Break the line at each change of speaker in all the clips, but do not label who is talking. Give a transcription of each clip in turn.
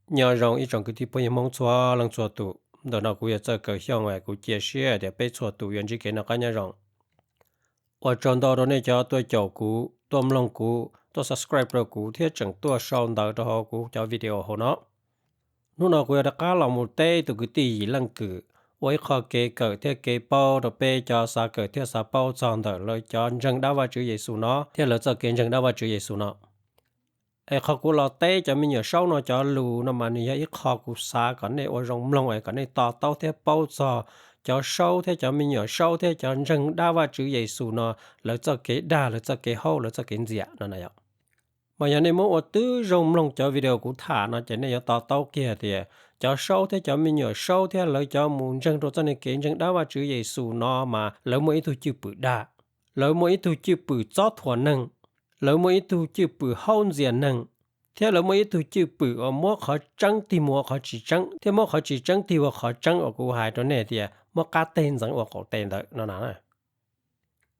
nhờ rong ít trong cái thì bây mong xóa lăng xóa tụ đó nó cũng sẽ cái hiệu ngoài cũng chia sẻ để bây xóa tụ原chỉ cái nó cái nhờ rong ở trong đó này cho tôi chào cũ tôi lòng cũ tôi subscribe rồi cũ thiết chẳng tôi sau đó đó cũ cho video hồ nó lúc nào cũng đã cá lòng một tê từ cái gì lăng cử với kho kế cỡ thiết kế bao rồi bây cho sa cỡ thiết sa bao chọn đó rồi cho rừng đá vào chữ Giêsu nó thiết là cho cái rừng đá vào chữ Giêsu nó ai khó cú lo té cho mình nhờ sâu nó cho lù nó mà như vậy khó cú xa còn này ở trong lòng ấy còn này to tao thế bao cho sâu thế cho mình nhờ sâu thế cho rừng đa và chữ Giêsu nó là cho cái đa là cho cái hậu là cho cái gì nó này mà giờ này mỗi tư trong lòng cho video của thả nó chỉ này to tao kia thì cho sâu thế cho mình nhờ sâu thế là cho muốn rừng rồi cho này cái rừng đa và chữ Giêsu nó mà lỡ mỗi thứ chữ bự đa lỡ mỗi thứ chữ bự chót thuần năng lỡ mỗi thứ chữ bự hôn diện năng thế lỡ mỗi thứ chữ bự ở mua khó trắng thì mua khó chỉ trắng thế mua khó chỉ trắng thì mua khó trắng ở cô hai đó này thì mua cá tên rằng ở cổ tên đó nó nè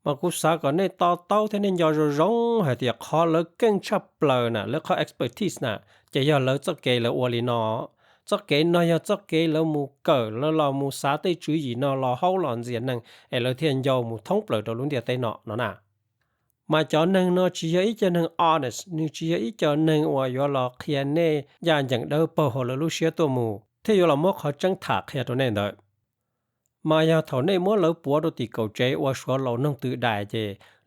mà cô sao còn này to tao thế nên giờ rồi rong hay thì khó lỡ kinh chấp lờ nè lỡ khó expertise nè chỉ giờ lỡ cho cái lỡ ổ nó cho cái nó giờ cho cái lỡ mu cỡ lỡ mu xá tây chú gì nó lỡ hậu lòn diện năng lỡ thiên giờ mu thông lỡ đồ luôn địa tây nó nè mà cho nên nó chỉ ý cho nên honest nhưng chỉ ý cho nênว่าyo lo kia nèอย่างจังเด้อเปอ了ลูเสียตัวหมู่ที่yoละมอเขาจังถากแค่ตัวนั้นเด้อมายาเท่านี้มัวเหลอปัวตัวติเก่าใจว่าชัวเรานั่งตื่นได้เจ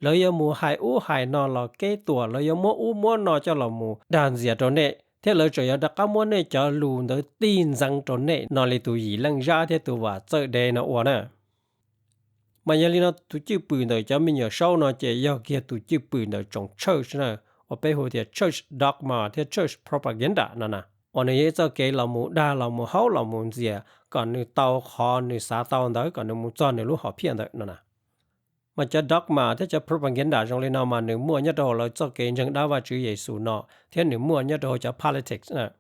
แล้วยาหมู่หายอู้หายนอนเราแก้ตัวแล้วยามัวอู้มัวนอจะเราหมู่ด่านเสียตัวนี้ที่เราจะยาดักมัวเนี่ยจะลูนเด้อตีนจังตัวนี้นอเลยตัวอีหลังยาที่ตัวว่าเจอเดนะว่านะmà giờ li nó tụi chữ bự này cho mình nhớ sau nó chỉ giờ kia tụi chữ bự này trong church nè ở bên hồ thì church dogma thì church propaganda nè ở này giờ cái là một đa là một hậu là một gì còn người tàu họ người xã tàu đó còn người một chọn người lúc họ phiền đấy nè mà cho dogma thì cho propaganda trong này nào mà người mua nhất đồ là cho cái những đa và chữ Giêsu nó thì người mua nhất đồ cho politics nè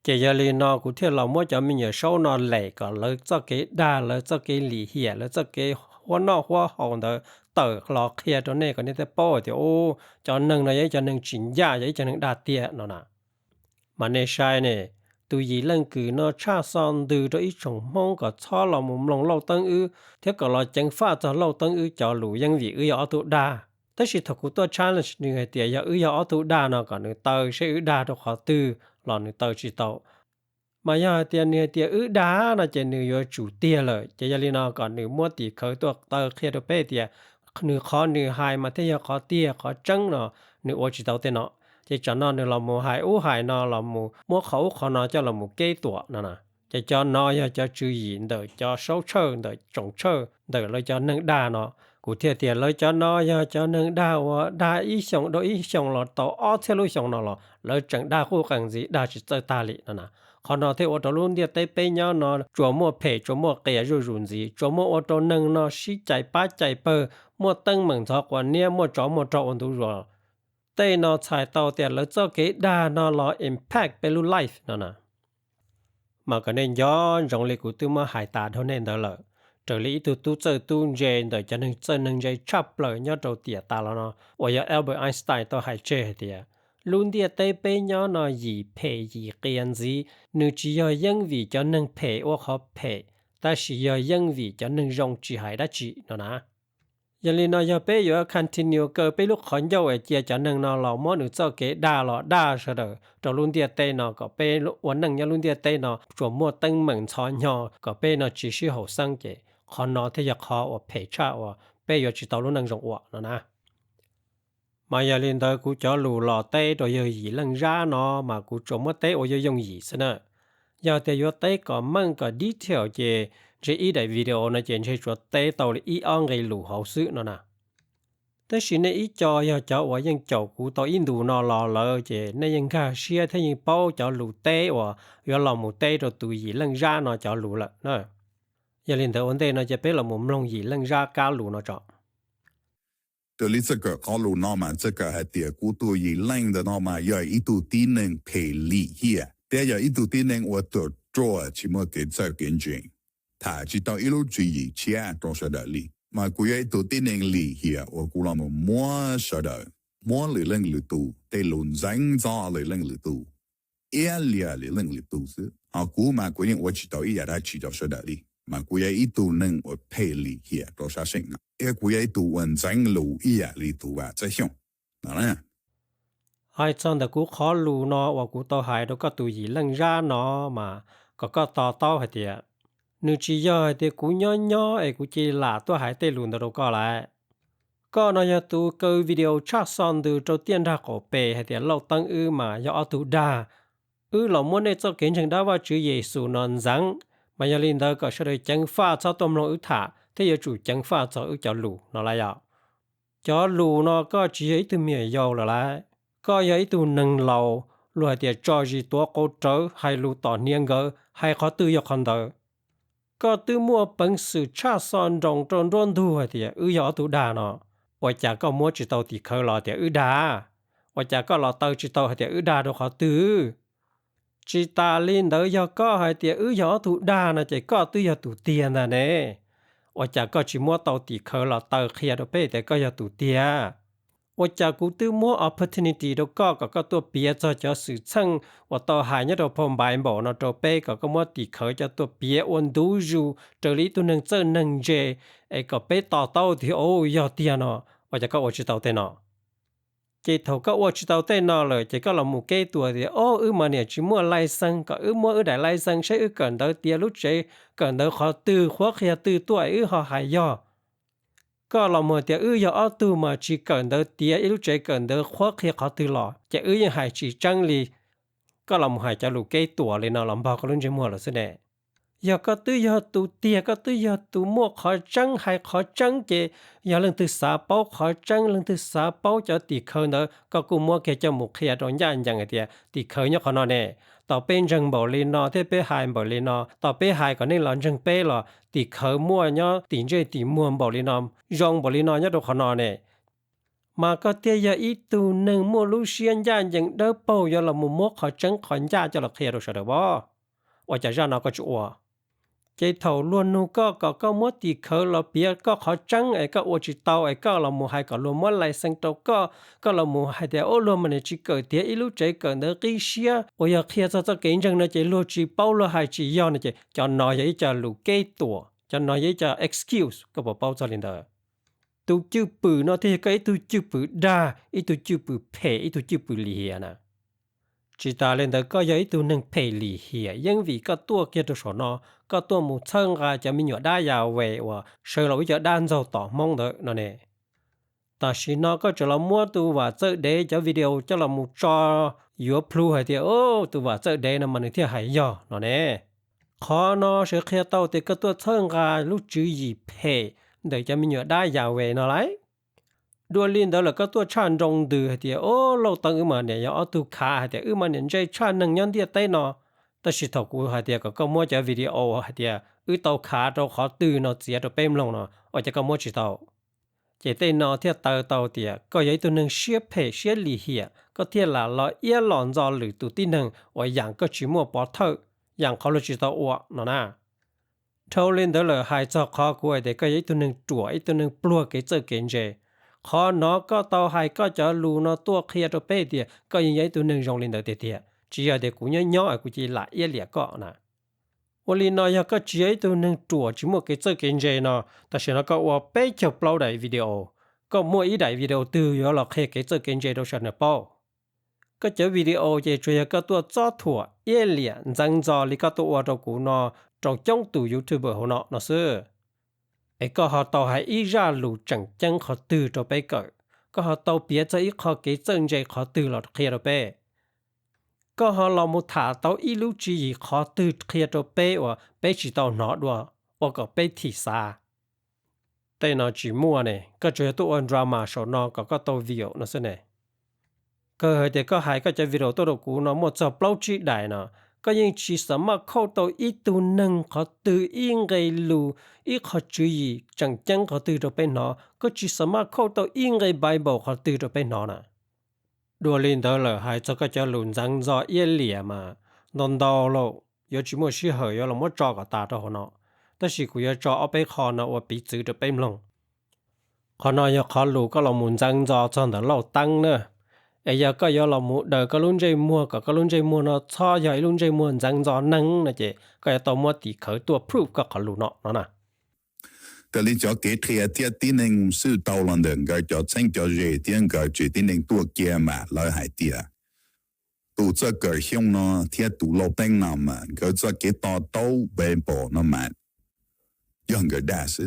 chỉ giờ li nó cũng thiết là mua cho mình nhớ sau nó lệ còn lấy cho cái đa lấy cho cái lý hiển lấy cho cái hoa nọ hoa hồng đó tờ lọ kia cho nên còn nên bao thì ô cho nên là cho nên chính giá vậy cho nên đạt tiền nó nè mà nên sai nè tụi gì lần cứ nó cha son từ đó ít trồng mong có cho là một lòng lâu tăng ư thế còn là chẳng phát cho lâu tăng ư cho lũ dân vị ư ở tụ đa tất nhiên thật của tôi challenge người tiền ư ở tụ đa nó còn người tờ sẽ ư đa được họ tư là người tờ chỉ tàu mà giờ tiền người tiền đá là chỉ người chủ tiền rồi chỉ là nó còn người mua tỷ khởiตัวtờ kia được bé tiền người khó người hại mà thế giờ khó tiền khó trắng nó người ở chỉ tàu tiền nó chỉ cho nó người làm mua hại nó làm mua khẩu khó nó cho làm một cái tuổi nè chỉ cho nó giờ cho chữ gì đợi cho số chơi đợi trồng chơi đợi lấy cho nâng đa nó cụ thể tiền lấy cho nó giờ cho nâng đa ý xong đôi ý xong là tàu ở theo lối xong nó là lấy chẳng đa khu càng gì đa chỉ chơi ta lị nè còn nó thì ở đó luôn đi tới bên nhau nó chúa mua phê chúa mua cái rồi run gì chúa mua ở đó nâng nó xí chạy ba chạy bơ mua tăng mừng cho quan niệm mua cho ổn đủ rồi đây nó xài tàu tiền lấy cho cái đa nó là impact về lưu life nó nè mà cái nên do trong lịch của tôi mà hải tả thôi nên đó là trở lý từ tu chơi tu gen để cho nên chơi nên dây chắp lời nhau đầu tiền ta là nó ở giờ Albert Einstein tôi hay chơi thì luôn đi tới bên nhau nó gì phê gì kiên gì nếu chỉ có những vị cho nên phê hoặc họ phê ta chỉ có những vị cho nên rong chỉ hay đã chỉ nó nè giờ li nó giờ bây giờ continue cơ bây lúc khó nhau ở chia cho nên nó là món nữa cho cái đa sao đó cho luôn đi tới nó có bây lúc vấn năng nhau luôn đi tới nó chuẩn mua tăng mừng cho nhau có bây nó chỉ sử hậu sang cái còn nó thì giờ khó ở phê cha ở bây giờ chỉ tao luôn năng rong ở nó nè mà giờ lên đó cũng cho lù lò tê rồi giờ gì lần ra nó mà cũng trộm mất tê ở giờ dùng gì xí nữa giờ tê giờ tê có mang có detail về chỉ ý đại video nó chỉ chơi cho tê tàu ý on cái lù hậu sự nó nè thế chỉ này ý cho giờ cho ở dân chậu của tàu Indo nó lò lờ chỉ này dân cả xia thế nhưng bao cho lù tê ở giờ lòng một tê rồi tụi gì lần ra nó cho lù lợ nữa giờ lên đó vấn đề nó chỉ biết là một lòng gì lần ra cao lù nó cho
这里这个高路那么这个还点古多一冷的那么要一度低能赔礼here，但要一度低能我都做起码给这跟进，他知道一路注意钱多少的礼，嘛古要一度低能礼 here， 我估那么摸少的摸里冷里度，对论真早里冷里度， earlier 里冷里都是啊，古嘛古人我知道伊也来知道说的哩，嘛古也一度能我配里hier多少钱啊？也古也一度文章路伊也里度啊，这样，哪能？ai
chon da ku kho lu no wa ku to hai do ka tu yi leng ra no mà có to to hai tia nu chi yo de ku nyo e ku chi la to hai te lu do ko lại có nó ya tu cơ video chat son từ đầu tiên ra cổ bề hay thì lâu tăng mà do tu đa là muốn để cho kiến chứng đó vào chữ Giêsu non rằng mà ya linh đó có sẽ được chứng pha cho tôm lòng thả thế giờ chủ chứng pha cho lù nó lại à cho lù nó có chỉ ấy từ miệng dầu là lại có ấy từ nâng lầu rồi thì cho gì tua cô trở hay lù tỏ niên gỡ hay khó tưយកcon đó có tư mua bằng sự chat son rong tròn tròn thu hay thì giờ tu đa nó 我家个摸知道地口了的打，我家个老豆知道还的打都好多，知道领导要个还的要土打呢，这个都要土电的呢。我家个只摸到地口老豆开的背的个要土电，我家个都摸 opportunity 都个ตัวเปียจะสื่อช่างว่าต่อหายเนี่ยเราพอมบายบอกเนาะตัวเป้ก็摸地口จะตัวเปียวันดูอยู่这里ตัวนึงเจอนึงเจไอ้ก็เป้ต่อเต้าที่โอ้ยอดเตียเนาะ 我就我知道的呢，这头个我知道的呢了，这个老母给多的哦，嘛呢只摸来生个，摸来来生，谁跟到跌路这跟到好对或者对对好还要，个老母的要二度嘛只跟到跌路这跟到或者好对了，这人还只整理，个老母还จะ路给多เลยนะลำบากก็ลุ้นจะมัวแล้วสิเนี่ย giờ có tư giờ tụ tiệt có tư giờ tụ mua khó trăng hay khó trăng kì giờ lần thứ sáu bao khó trăng lần thứ sáu bao cho tỷ khơi nữa có cụ mua cái cho một khi đó nhận rằng cái tỷ khơi nhá khó nói nè tao bên rừng bảo lên nó thế bên hai bảo lên nó tao bên hai có nên là rừng bên là tỷ khơi mua nhá tỷ chơi tỷ mua bảo lên nó rong bảo lên nó nhá đồ khó nói nè mà có tiệt giờ ít tụ nâng mua lưu xuyên nhận rằng đỡ bao giờ là mua khó trăng khó nhận cho là khi đó sao được bao và chả ra nó có chỗ cái thầu luôn nu có mất tỷ khởi là bia có khó trắng ấy có ô chỉ tàu ấy có là một hai có luôn mất lại sang tàu có là một hai điều luôn mà này chỉ cởi tiếc ít lúc chạy cởi nữa cái xia ôi giờ khi cho cái chân nó chạy luôn chỉ bao lo hai chỉ do này chạy cho nói vậy cho lù cái tổ cho nói vậy cho excuse có bảo bao cho lên đó tu chữ bự nó thì cái tu chữ bự đa ít tu chữ bự phê ít tu chữ bự lìa nè chỉ ta lên đó có giấy tu nâng phê lìa nhưng vì có tua kia tu sổ nó cóตัวหมู่เชิงก็จะมีหยอดได้ยาวเวว่าเชื่อเราจะด้านเราต่อมองเด้อนั่นเองแต่สินก็จะเรามั่วตัวว่าเจอเดจะวิดีโอจะเราหมู่จออยู่พลูให้เดียวโอ้ตัวว่าเจอเดน่ะมันที่หายย่อนั่นเองขอนอเชื่อแค่เต้าแต่ก็ตัวเชิงก็ลูกจื้อยีเพเดี๋ยวจะมีหยอดได้ยาวเวนั่นไรด้วยลิ้นเดี๋ยวเราก็ตัวชานจงดื้อให้เดียวโอ้เราตั้งมาเนี่ยอย่าเอาตัวขาให้เดียวมาเนี่ยใจชานนึงยันเดียวเต้นอแต่สิถกูหาเดียก็มั่วจะวิดีโอหาเดียเตาขาเราขอตื่นเนาะเสียตัวเป้มลงเนาะว่าจะก็มั่วจิตเอาเจเต้นอเทียเตาเดียก็ยัยตัวนึงเสียเพเสียลีเหียก็เทียละเราเอียหลอนจอหรือตัวที่นึงว่าอย่างก็ชิมั่วปอเถอะอย่างเขาเลยจิตเอาอ้วเนาะนะเท่าเล่นเด้อเลยหายจอคอกวยเด็กก็ยัยตัวนึงจั่วตัวนึงปลัวเกเจอเกนเจขอเนาะก็เตาหายก็จะรู้เนาะตัวเคลียตัวเป้เดียก็ยังยัยตัวนึงจงเล่นเด้อเดีย只要的姑娘鸟啊，估计拉也裂个呢。我里那要个只要都能做，只么给这个人呢，但是那个我背就不来 video，个每一台 video 都要了可以给这个人都上的包。个这 video 也主要个多照图也裂，真照你个多我照顾呢，照将度 YouTube 好呢，那是。ไอ้ก็หาต่อให้อีราลูจังจังขอตื่นตัวไปก่อนก็หาต่อเปียจะอีขอเกจังใจขอตื่นหลอดเคลียร์ตัวไปก็หาเรามุถาเต้าอีลูจีขอตื่นเคลียร์ตัวเป้ว่าเป้จีเต้าหนอด้วยว่าก็เป้ที่ซาแต่นอจีมัวเนี่ยก็เจอตัวอันดราม่าชนอก็ตัววิวนั่นสิเนี่ยก็เด็กก็หายก็จะวิดีโอตัวกูเนาะหมดจะเปล่าจีได้เนาะก็ยังจีสามารถเข้าตัวอีตัวหนึ่งขอตื่นอีไงลูอีขอจีจังจังขอตื่นตัวไปเนาะก็จีสามารถเข้าตัวอีไงไบเบิลขอตื่นตัวไปเนาะนะดัวลินเดอร์หายจะก็จะหลุนจังจอเยี่ยเหลี่ยมานอนดอโลยจิมัวชิเหยเราไม่จอกับตาตัวเนาะแต่สิกูจะจอเอาไปคอนะว่าปีจืดจะไปมลงขอนอยขอลูก็เราหมุนจังจอจนแต่เราตั้งเนอะ giờ có giờ là một đời có luôn chơi mua có luôn chơi mua nó cho giờ luôn chơi mua rằng gió nắng nè chị có tao mua thì khởi tua proof có khởi lù nó nè
แต่ลิจอเกตเทียเทียที่หนึ่งซื้อเตาลันเดินก็จะเช่นจะเรียเทียนก็จะที่หนึ่งตัวเกียร์มาแล้วหายเตียตัวจะเกิดช่วงนั้นเทียตัวเราเป็นน้ำมันก็จะเกตต่อโต้เป็นปอน้ำมันยังก็ได้สิ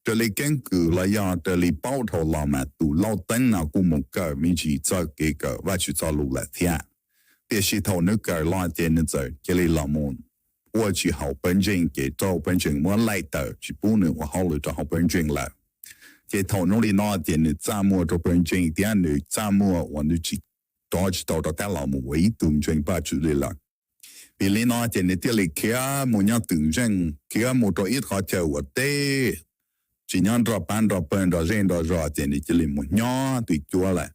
แต่ลิเก่งคือระยะแต่ลิเป้าทอลามาตัวเราเป็นน้ำกูมุ่งก็มีจีจะเกก็ว่าจะจะรู้ละเทียแต่สิเท่านึกก็รอเทียนนึกจะเกลิละมุน我去好本证给找本证我来的去不能我好了找好本证了这头努力那点的咱们找本证点的咱们我们去多去到大老母为动证把处理了比里那点的这里看么样动证看么着一套叫我的只样着班着本着人着着点的这里么样对做了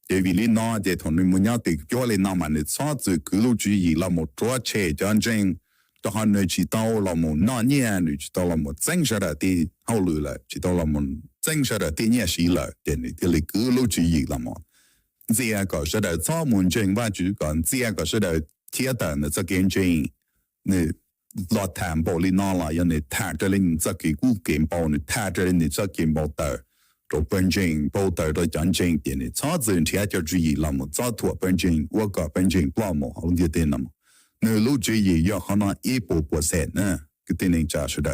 这比里那这头你么样对做了那么的啥子各路主义那么做车战争ตอนนี้จิตเอาละมันนั่นเนี่ยนี่จิตเอาละมันเซ็งชาดที่เอาเลยละจิตเอาละมันเซ็งชาดที่เนี่ยสิละเดี๋ยวนี้ที่เลยก็รู้จีอีละมัน这个是的专门证ว่า主讲这个是的铁的那这个证那老谈保利那啦要你谈着你这个股金包你谈着你这个包的做本证包的的讲证点你啥子铁就注意了嘛早托本证我个本证不嘛好就对了嘛ในลูกจีอยากขนาด1%นะก็ที่นึงจะสุด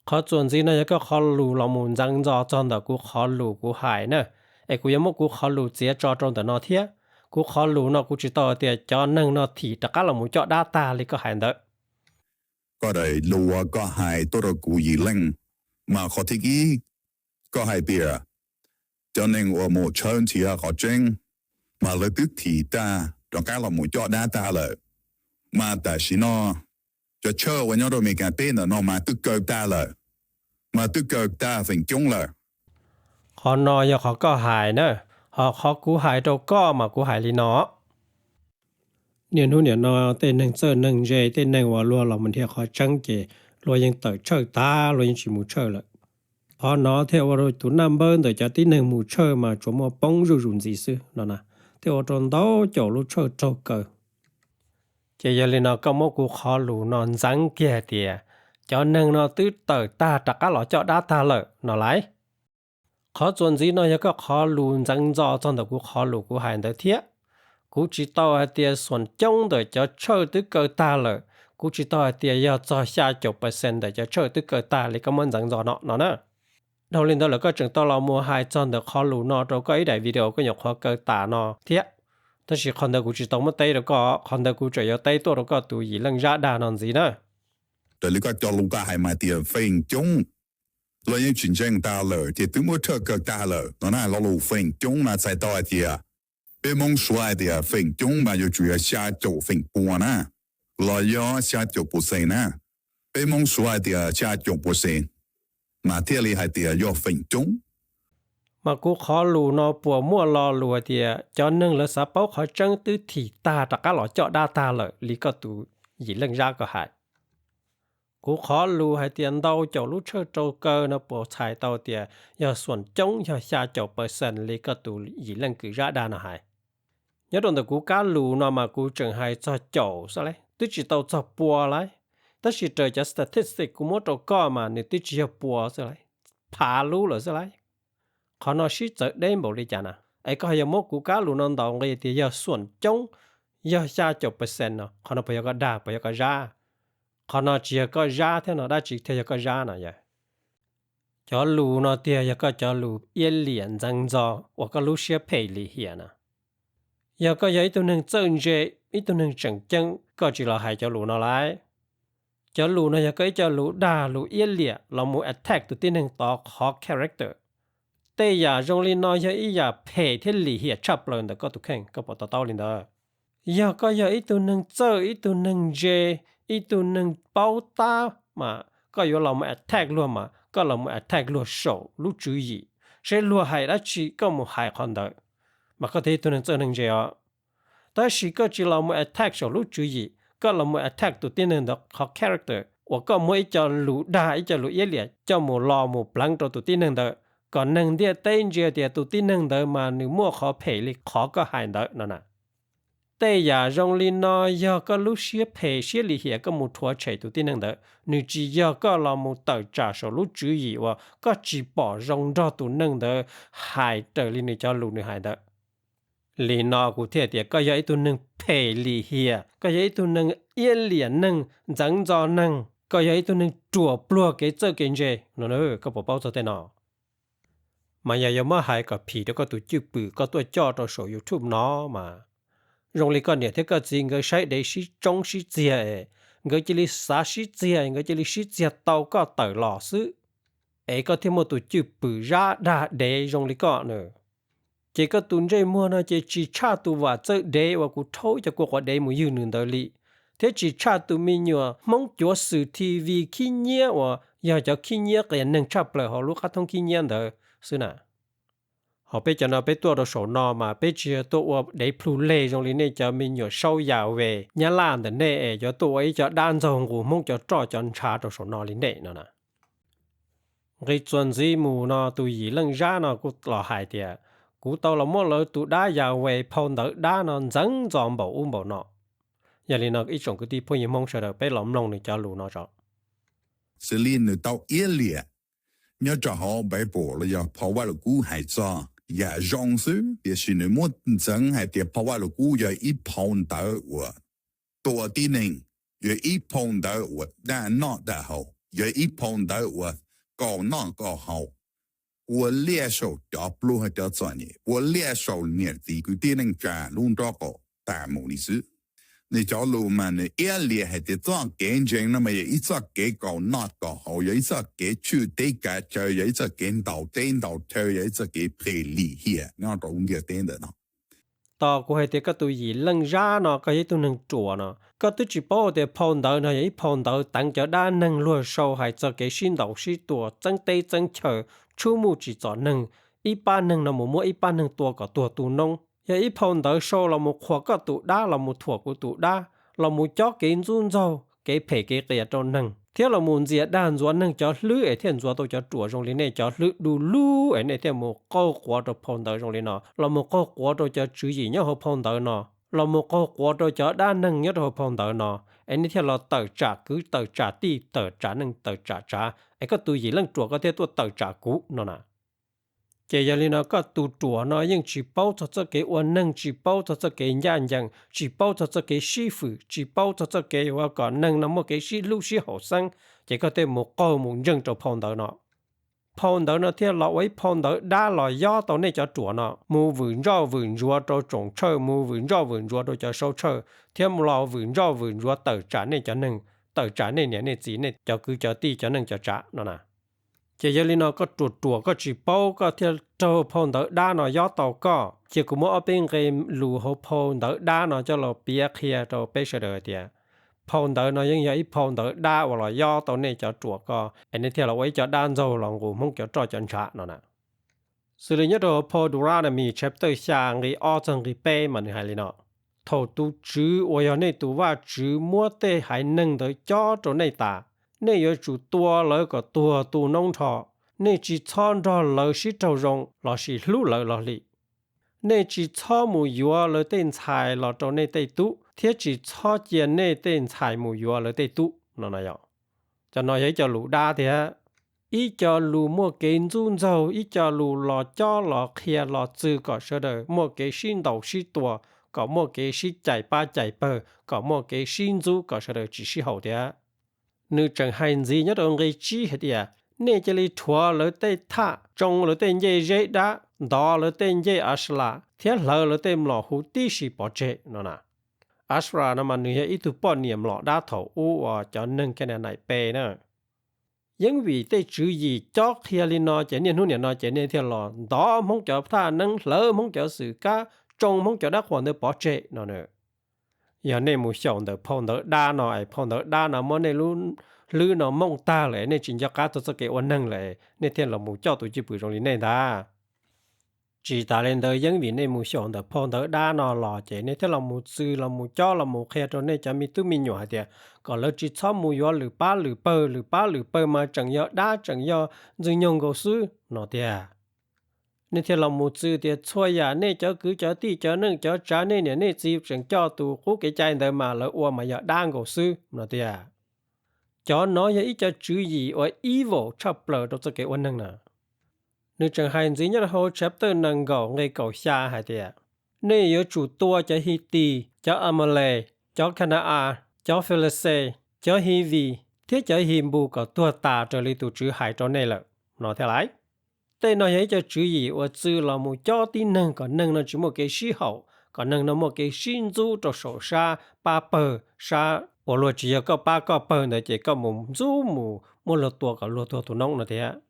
เขาส่วนที่นั่นก็ขอรู้ละมุนจังจอจอนแต่กูขอรู้กูหายเนอะไอ้กูยังมกูขอรู้เสียจอจอนแต่นอเทียกูขอรู้เนาะกูจิตต่อเตียจอนึงเนาะที่ตะกะละมุนจอดาตาเลยก็หายเด้อ
ก็ได้รู้ว่าก็หายตัวกูยีเล่งมาขอที่กี้ก็หายเปียจอนึงว่าหมดเชิญเทียขอเจงมาเลยตึกที่ตาตะกะละมุนจอดาตาเลยมาแต่สิเนาะจะเชื่อวันนี้เราไม่การเต้นเนาะมาตึกเกิดตาเลยมาตึกเกิดตาฝิ่งจงเลย
ขอนอยเขาก็หายเนอะขอกูหายตัวก็มากูหายลีเนาะเนี่ยนู้นเนี่ยเนาะเต้นหนึ่งเจอหนึ่งเจเต้นหนึ่งว่ารัวเรามันเที่ยวขอจังเจรัวยังเติร์เชิดตารัวยังชิมูเชิดเลยพอเนาะเที่ยวว่าเราตัวน้ำเบิ้ลแต่จะที่หนึ่งมูเชิดมาจมว่าป้องรุ่นสีซื้อเนาะนะเที่ยวจนโตจ่อรู้เชิดโจเกอจะยังเลยเนาะก็มกูขอรู้นอนสังเกตเดียจอนึงเนาะตื้อเติร์ตาตะกะหล่อเจาะดาตาเลยเนาะไรขอส่วนจีเนาะยังก็ขอรู้จังจอจนแต่กูขอรู้กูหายเดเทียกูจิตต่อเดียส่วนจงเดจะเชิดตื้อเกิดตาเลยกูจิตต่อเดียยอดจอชา9%เดจะเชิดตื้อเกิดตาเลยก็มันจังจอเนาะเนาะนะเราเรียนตัวแล้วก็จึงต้องเรามัวหายจนแต่ขอรู้เนาะเราก็ไอ้ได้วิดีโอก็อยากขอเกิดตาเนาะเทีย但是看到กู只当么对了个，看到กู只要对多了个都一能热大นั่นสินะ
แต่ลิก็จะลูกก็ให้มาเตียเฟิงจงเรายังชินเจงตาเลยที่ถึงว่าเธอเกิดตาเลยตอนนั้นเราลูกเฟิงจงมาใส่ตัวเตียเป็นมงสวยเตียเฟิงจงมาอยู่จุด下九เฟิงปัวนะเราย่อ下9%นะเป็นมงสวยเตีย下9%มาเที่ยวลีให้เตียย่อเฟิงจง
มากูขอรู้นอปัวมั่วรอลัวเดียจอนนึงแล้วสะเป้าขอจังตื้อถี่ตาตะกะหล่อเจาะดาตาเลยลีก็ตูหยีเรื่องยากก็หายกูขอรู้ให้เตียนเดาเจ้ารู้เชิดโจเกอร์นะปัวชายเตาเตียอย่าส่วนจงอย่าชา9%ลีก็ตูหยีเรื่องกือระดานะหายnhớ đồnกูcá lù nó màกูchẳng hay cho chậu sao lấy tôi chỉ tao cho bùa lấy tôi chỉ trời cho statisticกูmất đâu có mà nên tôi chỉ bùa sao lấy phá lú rồi sao lấyเขานอชิจะได้บอกเลยจ้ะนะไอ้ก็ให้มกูกาลูนอนดองเลยที่ยาส่วนจงยาชา9%เนาะเขานอพยก็ด่าพยก็จ้าเขานอจีก็จ้าเท่านั้นได้จีเทียก็จ้านะยะจอลูนอเตียก็จอลูเอียเหลียนจังจอว่าก็รู้เชื่อเพลีเฮียนะยาก็ยาอีตัวหนึ่งเจิงเจอีตัวหนึ่งจังจังก็จีเราหายจอลูนอไรจอลูนอยาก็จอลูด่าลูเอียเหลียเรามู attack ตัวที่หนึ่งต่อขอ characterแต่อย่าจงลินน้อยอย่าเพศที่หลีเหียชับเลยแต่ก็ตุกแข่งก็ปอต่อลินเด้ออย่าก็อย่าอีตัวหนึ่งเจออีตัวหนึ่งเจอีตัวหนึ่งเป้าตามาก็อยู่เรามา attack รัวมาก็เรามา attack รัวโชรู้จุยใช้รัวหายแล้วชีก็มูหายคนเด้อมาก็ที่ตัวหนึ่งเจอหนึ่งเจอ่ะแต่ชีก็จีเรามา attack โชรู้จุยก็เรามา attack ตัวที่หนึ่งดอกเขา character ว่าก็ไม่จะรู้ได้จะรู้เยอะเลยจะมูรอมูพลังตัวที่หนึ่งเด้อ ก่อนหนึ่งเดียเต้นเจียเดียตุที่หนึ่งเดิมมาหนึ่งมั่วขอเพลิขอก็หายเดินั่นน่ะแต่อย่าจงลินน้อยก็รู้เสียเพเสียลิเหียก็มุทัวเฉยตุที่หนึ่งเดิหนึ่งจียก็เรามุเตอจ่าสรู้จื้ออีว่าก็จีบ่อจงรอตุหนึ่งเดิหายเตอลินจะรู้หนึ่งหายเดิลีนอกูเทียเดียก็ยังอีตัวหนึ่งเพลิเหียก็ยังอีตัวหนึ่งเอียเหลียนหนึ่งจังจอหนึ่งก็ยังอีตัวหนึ่งจั่วปลัวเกเจอเกนเจนั่นก็บอกเป้าจะเต้นอมาอย่ามาหายกับผีแล้วก็ตัวจื้อปือก็ตัวจ่อตัวโชว์ YouTube เนาะมาโรงเรียนก็เนี่ยที่ก็จริงก็ใช้ได้ชิจงชิเจียก็จะลิสาชิเจียก็จะลิชิเจียเตาก็เตอหล่อซื้อก็ที่มตัวจื้อปือราดาเดโรงเรียนก็เนอะเจก็ตุนใจมัวนะเจจีชาตัวว่าเจอเดว่ากูโทจะกูว่าเดมือยืนหนึ่งเดลีเทจีชาตัวมีหนัวมองจัวสื่อทีวีขี้เงี้ยว่าอยากจะขี้เงี้ยก็ยังหนึ่งชาเปล่าเขาลูกค้าท่องขี้เงี้ยเด้อซื้อน่ะhọ bây giờ nó bâyตัวเราสอนอมาbây giờตัวได้พลูเล่ตรงนี้เนี่ยจะมีอยู่เศร้ายาวเวเนี่ยล้านแต่เนี่ยจะตัวไอ้จะด้านจงกูมุ่งจะจ่อจนชาตัวสอนอลิ้นเนี่ยนั่นน่ะไอ้ส่วนสีมูเนาะตัวยีเรื่องจ้าเนาะกูหล่อหายเดียกูตัวเราหมดเลยตัวได้ยาวเวพอนเดอด้านนั้นจังจอมบ่อุ้มบ่เนาะอย่างนี้เนาะอีจงก็ที่พวกยังมองเฉยไปหลอมลงในจะรู้เนาะจ้ะ
สลีนตัวเอเลียเนี่ยจะหาใบโปแล้วอย่าเพราะว่ากูหายจ้าอย่าจงซื้อ也是你莫真係啲เพราะว่าลูกกู要一碰到我ตัวที่หนึ่ง要一碰到我但not得好要一碰到我搞那搞好我列手就不係就做呢我列手呢啲佢啲能賺弄到個大毛利是你找路嘛呢一列係啲做見證那麼一隻幾搞那搞好有一隻幾處地價就有一隻見到見到就有一隻幾賠利here那都唔叫點的呢
ต่อกูให้เด็กก็ตัวยีเรื่องจ้าเนาะก็ยังตัวหนึ่งจั่วเนาะก็ตัวจีบเอาเด็กพอนเดอเนาะยังพอนเดอตั้งจะด้านหนึ่งรัวโซ่ให้จะเกชินดอกชิตัวจังเตจังเฉอชูมูจีจอหนึ่งอีป้าหนึ่งเนาะหมูมัวอีป้าหนึ่งตัวก็ตัวตูนงยังอีพอนเดอโซ่เราหมูขวก็ตัวด้าเราหมูถั่วกูตัวด้าเราหมูจ่อเกินจุนเจ้าเกเพเกเกียจนหนึ่งเที่ยวเราหมุนเสียด้านจวนหนึ่งจะลื้อไอเทียนจวนตัวจะจั่วตรงนี้เนี่ยจะลื้อดูลื้อไอเนี่ยเที่ยวหมูก็ขวตัวพอนเดอตรงนี้เนาะเราหมูก็ขวตัวจะจื้อยีเนี่ยเขาพอนเดอเนาะเราหมูก็ขวตัวจะด้านหนึ่งเนี่ยเขาพอนเดอเนาะไอนี่เที่ยวเราเติร์จ่าคือเติร์จ่าตีเติร์จ่าหนึ่งเติร์จ่าจ้าไอก็ตัวยีเรื่องจั่วก็เที่ยวตัวเติร์จ่ากูเนาะนะเจียลีนาก็ตัวจั่วเนาะยังจีเป้าจะเกวันหนึ่งจีเป้าจะเกยันยังจีเป้าจะเกชีฝืจีเป้าจะเกว่าก่อนหนึ่งน้ำมันเกชีลูกชีหัวซังเจ้าก็เต็มหมกก้หมุนยังจะพอนเดอเนาะพอนเดอเนาะที่เราไว้พอนเดอด้าลอยย่อตัวนี้จะจั่วเนาะมูวิ่งรอวิ่งรัวตัวจงเชอมูวิ่งรอวิ่งรัวตัวจะโซเชอเที่ยมเราวิ่งรอวิ่งรัวเติร์จ่าเนี่ยจะหนึ่งเติร์จ่าเนี่ยจีเนี่ยจะคือจะตีจะหนึ่งจะจ่าเนาะนะเจียลีนาก็ตัวก็จีเป้าก็เที่ยวเจ้าพอนเดอด้าเนาะย่อตัวก็เจ้ากูมั่วเอาเป็นเกมลูหัวพอนเดอด้าเนาะจะเราเปียเคียตัวเปเชเดอเดียพอนเดอเนาะยังอีพอนเดอด้าว่าเราย่อตัวนี้จะจั่วก็อันนี้ที่เราไว้จะด้านเจ้าลองกูมุ่งจะจ่อจันชะเนาะนะสุดนี้ตัวพอดูรานะมี chapter ช่างรีออจังรีเป้มันให้เลยเนาะทอตูจื้อว่าอย่างนี้ตัวว่าจื้อมัวเตให้หนึ่งเดอจ่อตัวในตานี่有主多了个多都弄错，你只穿着老是周容，老是路了老里。你只穿木药了点菜了做你得赌，贴只穿件你点菜木药了得赌，那样。就那些叫路大的，一叫路莫给尊重，一叫路老家老开老自个说的，莫给新道是多，个莫给是在八在八，个莫给新主个说的只是好的。นึกจังหันจีเนี่ยตรงไอ้จีเหดียเนี่ยจะเลยทัวเลยเตะท่าจงเลยเตะเย่เจดาดอเลยเตะเย่อัสลาเที่ยเลยเตะหล่อหูตีสีปอเจนั่นน่ะอัสลานั่นมันเนี่ยอีตุปอนเนี่ยหล่อด้าเถาอู้ว่าจะนึ่งแค่ไหนเปเนาะยังวีเตะจื้อยีจอกเทียลินอเจเนี่ยนู่นเนี่ยนอเจเนี่ยเที่ยหล่อดอมงจะท่านั่งเหลือมงจะสื่อกาจงมงจะได้ขวานเดปอเจนั่นเนาะอย่างในหมู่ช่องเดพองเดด้าหน่อยพองเดด้าหน่อยมันในรุ่นลือหน่อมงตาเลยในจินจักรตัวสเกวันนั่งเลยในเทียนเราหมู่เจ้าตัวจีบุยตรงนี้ในตาจีตาเลนเดยังวินในหมู่ช่องเดพองเดด้าหน่อหล่อเจในเทียนเราหมู่ซื้อเราหมู่เจ้าเราหมู่แค่ตรงนี้จะมีตู้มีหน่วยเดียวก็เลยจีชอบหมู่ยอหรือป้าหรือเปอร์มาจังยอด้าจังยอจึงยงก็ซื้อหน่อเดีย นี่ที่เรามูจื้อเตียช่วยยาเนี่ยเจ้าคือเจ้าที่เจ้านึงเจ้าจาเนี่ยเนี่ยจีบเสียงเจ้าตูคู่เกใจเดินมาแล้วอ้วมาอย่าด่างก็ซื้อนะเตียเจ้าน้อยอย่าอีจะจื้อยีว่า evil ชอบเปลือกตัวจะเกวันนึงนะนี่จังให้จริงเนี่ยเรา chapter นึงก็ไงก็ชาให้เตียนี่อยู่จุดตัวจะฮิตีเจ้าอเมเลเจ้าคณาอาเจ้าฟิลิสเซเจ้าฮีวีที่เจ้าฮิมบูก็ตัวตาจะลิตูจื้อหายตัวนี่แหละนะเท่าไรแต่น้อยจะจื้อยีว่าจื้อเรามูเจ้าที่นึงก็นึงนะจิโมเกชิเฮาก็นึงนะโมเกชินจูตัวโซชาปาเปอชา我若只要个八个本的这个母祖母，我了多个了多弄了的，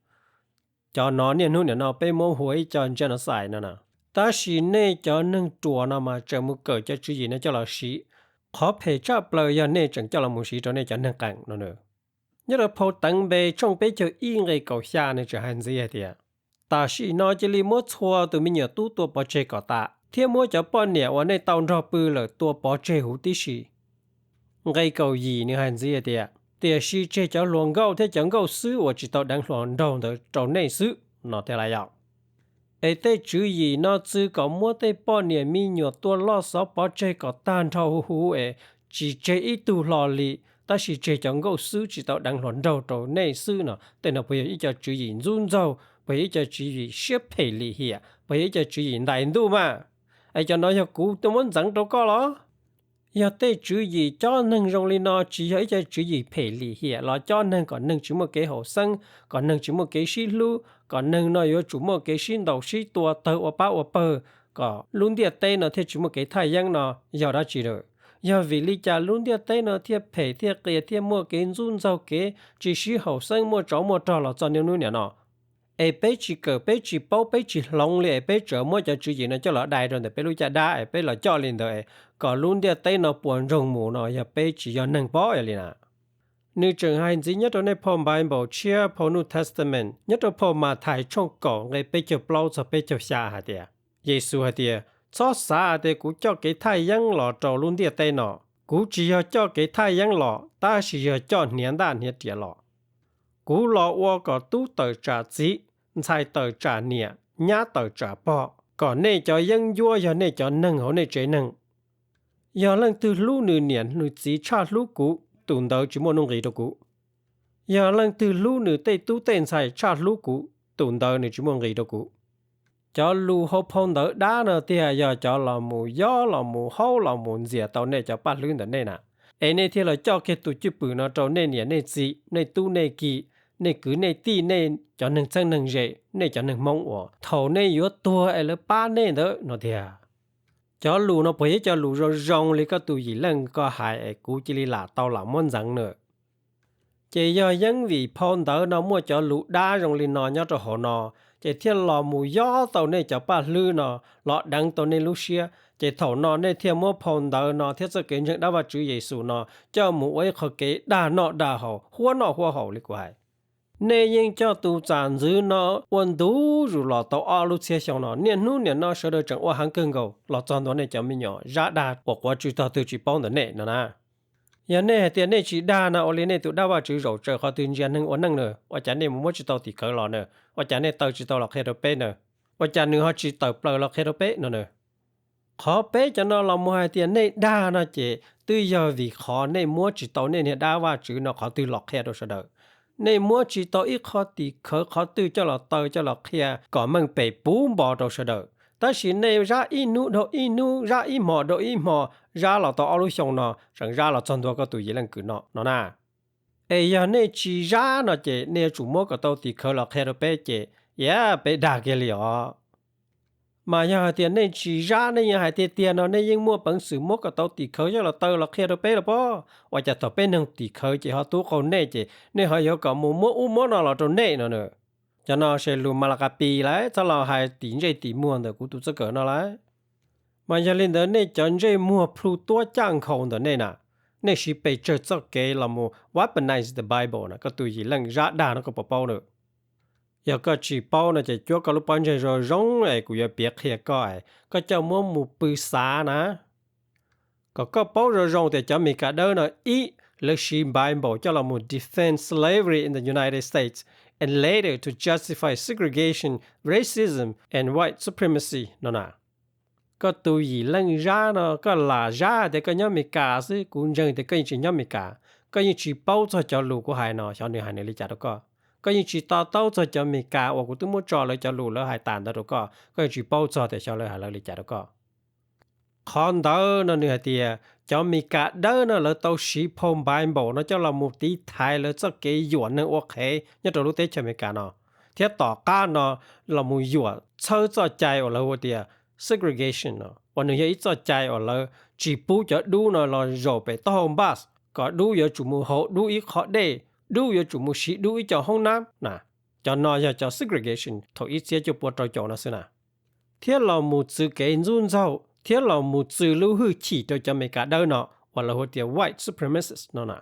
叫哪年后年那被我会叫这样晒呢呢？但是呢，叫能做那么这么个叫主意呢叫老师，可陪着不了要呢整叫老母师做呢叫能干了呢。你了跑等呗，从呗就应该搞下呢这汉子也的，但是那这里没错都没有多把这个大，天么就半年我那当着不了多把这胡的事。ngay cầu gì nữa hành gì à tiệt sĩ chế cho luồng gạo thế chẳng gạo sứ và chỉ tao đang luồng đầu từ trâu này sứ nó thế là vậy ấy thế chữ gì nó chỉ có mua thế bao nhiêu mi nhiều tua lo sáu bao chế có tan thâu hú ấy chỉ chế ít tu lò lì ta chỉ chế chẳng gạo sứ chỉ tao đang luồng đầu trâu này sứ nó thế nó bây giờ ít cho chữ gì run rau bây giờ cho chữ gì xếp hệ lì hiệp bây giờ cho chữ gì đại tu mà ấy cho nó cho cú tôi muốn dẫn đâu có đó giờ tê chữ gì cho nên rong li nó chỉ ở cho chữ gì phê lì hiện là cho nên còn nên chỉ một cái hồ sân còn nên chỉ một cái xí lu còn nên nó có chỉ một cái xí đầu xí tua tơ và bao và bờ có luôn địa tê nó thì chỉ một cái thái阳nó giờ đã chỉ được giờ vì lý cha luôn địa tê nó thì phê thì cái thì một cái run rau cái chỉ xí hồ sân một trò là cho nên nuôi nó ấy bé chỉ cờ bé chỉ bao bé chỉ lòng lệ bé trở mỗi cho chữ gì nó cho là đại rồi để bé lui cha đa ấy bé là cho liền rồi có luôn địa tây nó buồn rồng mù nó giờ bé chỉ cho nâng bó ấy liền à nếu trường hai gì nhất trong Paul Bible chia Paul New Testament nhất trong Paul mà thải trong cổ ngay bé cho bao cho bé cho xa hả địa Giêsu hả địa cho xa để cũng cho cái thái阳lọ trâu luôn địa tây nó cũng chỉ cho cái thái阳lọ ta chỉ cho niên đại niên địa lọ cũng lọ qua có tu tờ trả chỉ sai tờ trả nịa, nhá tờ trả bọ, còn này cho dân vua giờ này cho nâng hổ này chế nâng. Giờ lần từ lũ nửa niên nửa chỉ cha lũ cũ, tụn đầu chỉ muốn nông gì đâu cũ. Giờ lần từ lũ nửa tây tu tên sai cha lũ cũ, tụn đầu nửa chỉ muốn gì đâu cũ. Cho lũ hộp phong đỡ đá nè thì giờ cho là mù gió là mù hậu là mù dìa tàu này cho bắt lươn này nè. Ấy này thì là cho cái tụ chữ bự nó trâu này niên này gì, này tu này kỳ. Này cứ này tí này cho nên chân nâng dễ, này cho nên mong ổ. Thầu này yếu tua ấy là ba này đó, nó thì à. Cho lù nó bởi cho lù rồi rong lý có tù gì lần có hại ấy cú chỉ là tao là môn dẫn nữa. Chỉ do dân vì phong đỡ nó mua cho lù đá rong lý nó nhớ cho họ nó. Chỉ thiết lò mù gió tàu này cho ba lư nó, lọ đăng tàu này lũ xia. Chỉ thầu nó này thiết mua phong đỡ nó thiết sự kiến nhận đã vào chữ Giêsu nó. Cho mù ấy khó kế đá nó hoa hậu lý quài. Nên những cho tu giản dư nó ổn đủ rồi là tàu áo lúc xe xong nó niên nó sẽ được chẳng qua hàng cân cầu là chọn đó này cho mình nhỏ ra đạt hoặc qua chữ tao từ chỉ bao nữa nè nè giờ này tiền này chỉ đa nó ở lên này tụi đa vào chữ rồi chờ họ tuyên truyền hơn ổn năng nữa và chả này muốn chữ tao thì cỡ lọ nữa và chả này tao chữ tao là khe đồ bé nữa và chả nữa họ chữ tao bờ là khe đồ bé nữa khó bé cho nó là mua hai tiền này đa nó chỉ từ giờ vì khó này mua chữ tao này đa vào chữ nó khó từ lọ khe đồ sao được này mua chỉ tao ít khó thì khó từ cho là tao cho là kia có mình bị bún bò đâu sao được. Ta chỉ này ra ít nu ra ít mò ra là tao alo xong nó rằng ra là chân đó có tụi gì lần cứ nó nè. Ấy giờ này chỉ ra nó chỉ này chủ mua cái tao thì khó là kia bé chỉ bé đa cái liò. Mà giờ tiền này chỉ ra này hai tiền nó này nhưng mua bằng sự mua cái tao thì khó cho là tao là kia bé là bao. Và cho tao bé nâng thì khó chỉ họ tu con này chỉ nên họ có mua nó là trong này nữa. Cho nó sẽ luôn mà là cái bì lại cho là hai tiền dây tiền mua được cũng tụi nó cỡ nó lại. Mà giờ lên đó này chọn dây mua Pluto trang không đó này nè. Này chỉ bị chơi cho cái là mua weaponize the Bible nè cái tụi gì lần ra đà nó có bảo bao nữa. Giờ có chỉ bao nó chỉ cho cái lúc bán chơi rồi rong này cũng giờ biết kia coi có cho mua một bự xá nè. Có bao rồi rong thì cho mình cả đó nó ý lực sĩ Bible cho là một defend slavery in the United States and later to justify segregation, racism, and white supremacy นั่นน่ะก็ตุยลังจาเนาะก็ลาจาแต่ก็ยังไม่กาซิกูจังแต่ก็ยังไม่กาก็ยังชีเป้าจะเจ้าลูกกูหายเนาะชาวเหนือหายในลิจาตก็ยังชีต่อเต้าจะจะไม่กาว่ากูต้องมุจอเลยจะลูกแล้วหายตานตก็ยังชีเป้าจะแต่ชาวเลยหายลิจาตก็คอนเดอร์เนาะเนื้อเตียจะมีกาเดอร์เนาะแล้วตัวชีพอมบายบอกเนาะเจ้าเรามุตีไทยแล้วจะเกยหยวนเนาะโอเคเนี่ยตัวรู้เตจะไม่กาเนาะเทียต่อก้าเนาะเรามุหยวนเชื่อจะใจว่าเราเตียsegregation เนาะวันนี้อีจะใจว่าเราจีปูจะดูเนาะเราโยไปต้มบัสก็ดูอยู่จุมูเขาดูอีกข้อเดดูอยู่จุมูชีดูอีเจ้าห้องน้ำนะจะนอยจะ segregation ถอยอีเสียจะปวดใจนะสินะเทียเรามุจือเกณฑ์รุ่นเจ้าเทียเรามุจือรู้หื้อฉีโดยจะไม่กะเดินเนาะว่าเราเตีย white supremacist เนาะนะ